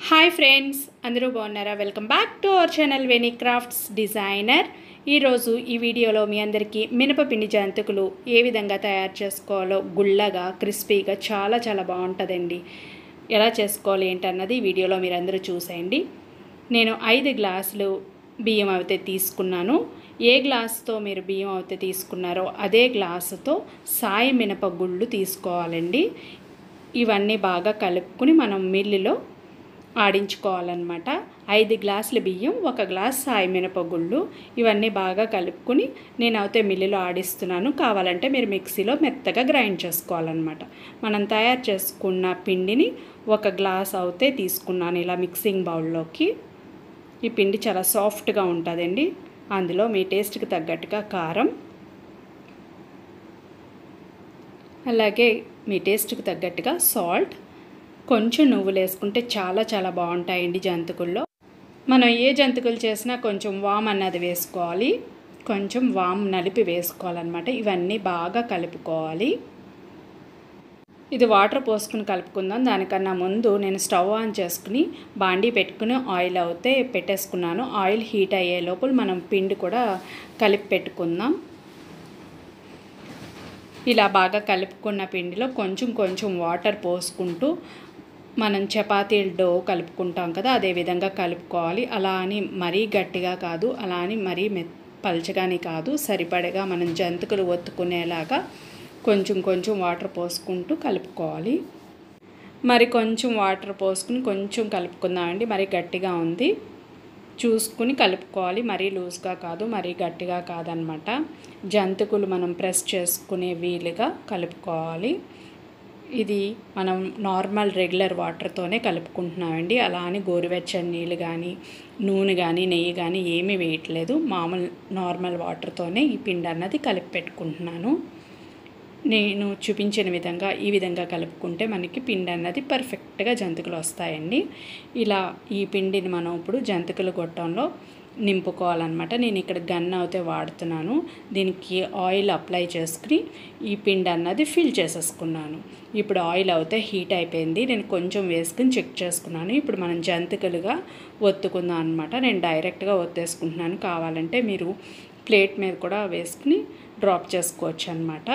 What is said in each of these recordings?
Hi friends, అందరూ బాగున్నారా? Welcome back to our channel Veni crafts designer. ఈరోజు ఈ వీడియోలో మీ అందరికీ మినపపిండి జంతికలు ఏ విధంగా తయారు చేసుకోవాలో గుళ్ళగా క్రిస్పీగా చాలా బాగుంటుందండి. ఎలా చేసుకోవాలి ఏంటన్నది ఈ వీడియోలో మీరు అందరూ చూసేయండి. నేను 5 గ్లాసులు బియ్యం అయితే తీసుకున్నాను. ఏ గ్లాసుతో మీరు బియ్యం అయితే తీసుకున్నారో అదే గ్లాసుతో సాయి మినపగుళ్ళు తీసుకోవాలండి. ఇవన్నీ బాగా కలుపుకుని మనం మిల్లులో ఆడించుకోవాలన్నమాట. 5 గ్లాసుల బియ్యం, 1 గ్లాస్ సాయి మినపగుళ్ళు, ఇవన్నీ బాగా కలుపుకొని నేనైతే మిల్లులో ఆడిస్తున్నాను. కావాలంటే మీరు మిక్సీలో మెత్తగా గ్రైండ్ చేసుకోవాలన్నమాట. మనం తయారు చేసుకున్న పిండిని 1 గ్లాస్ అయితే తీసుకున్నాను ఇలా మిక్సింగ్ బౌల్లోకి. ఈ పిండి చాలా సాఫ్ట్గా ఉంటుందండి. అందులో మీ టేస్ట్కి తగ్గట్టుగా కారం, అలాగే మీ టేస్ట్కి తగ్గట్టుగా సాల్ట్, కొంచెం నువ్వులు వేసుకుంటే చాలా బాగుంటాయండి జంతికల్లో. మనం ఏ జంతికలు చేసినా కొంచెం వామ్ అన్నది వేసుకోవాలి, కొంచెం వామ్ నలిపి వేసుకోవాలన్నమాట. ఇవన్నీ బాగా కలుపుకోవాలి. ఇది వాటర్ పోసుకుని కలుపుకుందాం. దానికన్నా ముందు నేను స్టవ్ ఆన్ చేసుకుని బాండీ పెట్టుకుని ఆయిల్ అయితే పెట్టేసుకున్నాను. ఆయిల్ హీట్ అయ్యే లోపల మనం పిండి కూడా కలిపి పెట్టుకుందాం. ఇలా బాగా కలుపుకున్న పిండిలో కొంచెం వాటర్ పోసుకుంటూ మనం చపాతీల డో కలుపుకుంటాం కదా, అదేవిధంగా కలుపుకోవాలి. అలా అని మరీ గట్టిగా కాదు, అలా అని మరీ పల్చగాని కాదు, సరిపడగా మనం జంతికలు ఒత్తుకునేలాగా కొంచెం వాటర్ పోసుకుంటూ కలుపుకోవాలి. మరి కొంచెం వాటర్ పోసుకుని కొంచెం కలుపుకుందామండి. మరి గట్టిగా ఉంది చూసుకుని కలుపుకోవాలి. మరీ లూజ్గా కాదు, మరీ గట్టిగా కాదనమాట. జంతికలు మనం ప్రెస్ చేసుకునే వీలుగా కలుపుకోవాలి. ఇది మనం నార్మల్ రెగ్యులర్ వాటర్తోనే కలుపుకుంటున్నామండి. అలా అని గోరువెచ్చని నీళ్ళు కానీ, నూనె కానీ, నెయ్యి కానీ ఏమీ వేయట్లేదు. మామూలు నార్మల్ వాటర్తోనే ఈ పిండి అన్నది కలిపి పెట్టుకుంటున్నాను. నేను చూపించిన విధంగా ఈ విధంగా కలుపుకుంటే మనకి పిండి అన్నది పర్ఫెక్ట్గా జంతికలు వస్తాయండి. ఇలా ఈ పిండిని మనం ఇప్పుడు జంతికల గొట్టంలో నింపుకోవాలన్నమాట. నేను ఇక్కడ గన్ అయితే వాడుతున్నాను. దీనికి ఆయిల్ అప్లై చేసుకుని ఈ పిండి అన్నది ఫిల్ చేసేసుకున్నాను. ఇప్పుడు ఆయిల్ అయితే హీట్ అయిపోయింది. నేను కొంచెం వేసుకుని చెక్ చేసుకున్నాను. ఇప్పుడు మనం జంతికలుగా ఒత్తుకుందాం అనమాట. నేను డైరెక్ట్గా ఒత్తేసుకుంటున్నాను. కావాలంటే మీరు ప్లేట్ మీద కూడా వేసుకుని డ్రాప్ చేసుకోవచ్చు అనమాట.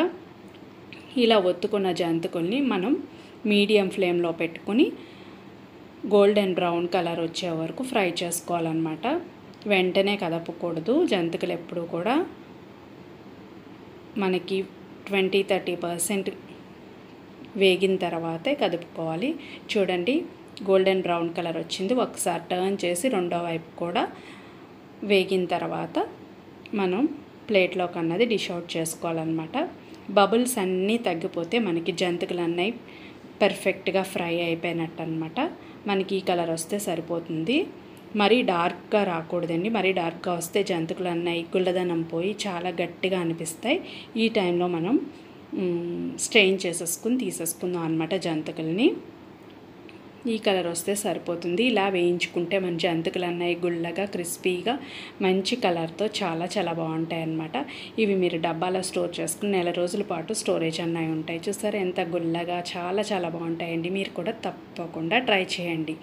ఇలా ఒత్తుకున్న జంతికల్ని మనం మీడియం ఫ్లేమ్లో పెట్టుకుని గోల్డెన్ బ్రౌన్ కలర్ వచ్చే వరకు ఫ్రై చేసుకోవాలన్నమాట. వెంటనే కదపకూడదు. జంతికలు ఎప్పుడు కూడా మనకి 20-30% వేగిన తర్వాతే కదుపుకోవాలి. చూడండి, గోల్డెన్ బ్రౌన్ కలర్ వచ్చింది. ఒకసారి టర్న్ చేసి రెండో వైపు కూడా వేగిన తర్వాత మనం ప్లేట్లోకి అన్నది డిష్ అవుట్ చేసుకోవాలన్నమాట. బబుల్స్ అన్నీ తగ్గిపోతే మనకి జంతికలు అన్నవి పర్ఫెక్ట్గా ఫ్రై అయిపోయినట్టు అనమాట. మనకి ఈ కలర్ వస్తే సరిపోతుంది. మరీ డార్క్గా రాకూడదండి. మరీ డార్క్గా వస్తే జంతికలు అన్నవి గుల్లదనం పోయి చాలా గట్టిగా అనిపిస్తాయి. ఈ టైంలో మనం స్ట్రెయిన్ చేసేసుకుని తీసేసుకుందాం అనమాట జంతికల్ని. ఈ కలర్ వస్తే సరిపోతుంది. ఇలా వేయించుకుంటే మన జంతికలు అన్నవి గుల్లగా క్రిస్పీగా మంచి కలర్తో చాలా బాగుంటాయి అన్నమాట. ఇవి మీరు డబ్బాలో స్టోర్ చేసుకుని నెల రోజుల పాటు స్టోరేజ్ అన్నవి ఉంటాయి. చూసారా ఎంత గుల్లగా చాలా బాగుంటాయండి. మీరు కూడా తప్పకుండా ట్రై చేయండి.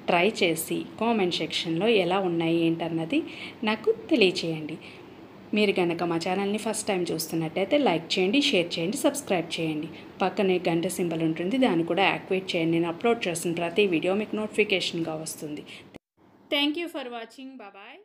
ట్రై చేసి కామెంట్ సెక్షన్లో ఎలా ఉన్నాయి ఏంటన్నది నాకు తెలియచేయండి. మీరు కనుక మా ఛానల్ని ఫస్ట్ టైం చూస్తున్నట్టయితే లైక్ చేయండి, షేర్ చేయండి, సబ్స్క్రైబ్ చేయండి. పక్కనే గంట సింబల్ ఉంటుంది, దాన్ని కూడా యాక్టివేట్ చేయండి. నేను అప్లోడ్ చేసిన ప్రతి వీడియో మీకు నోటిఫికేషన్గా వస్తుంది. Thank you for watching. Bye.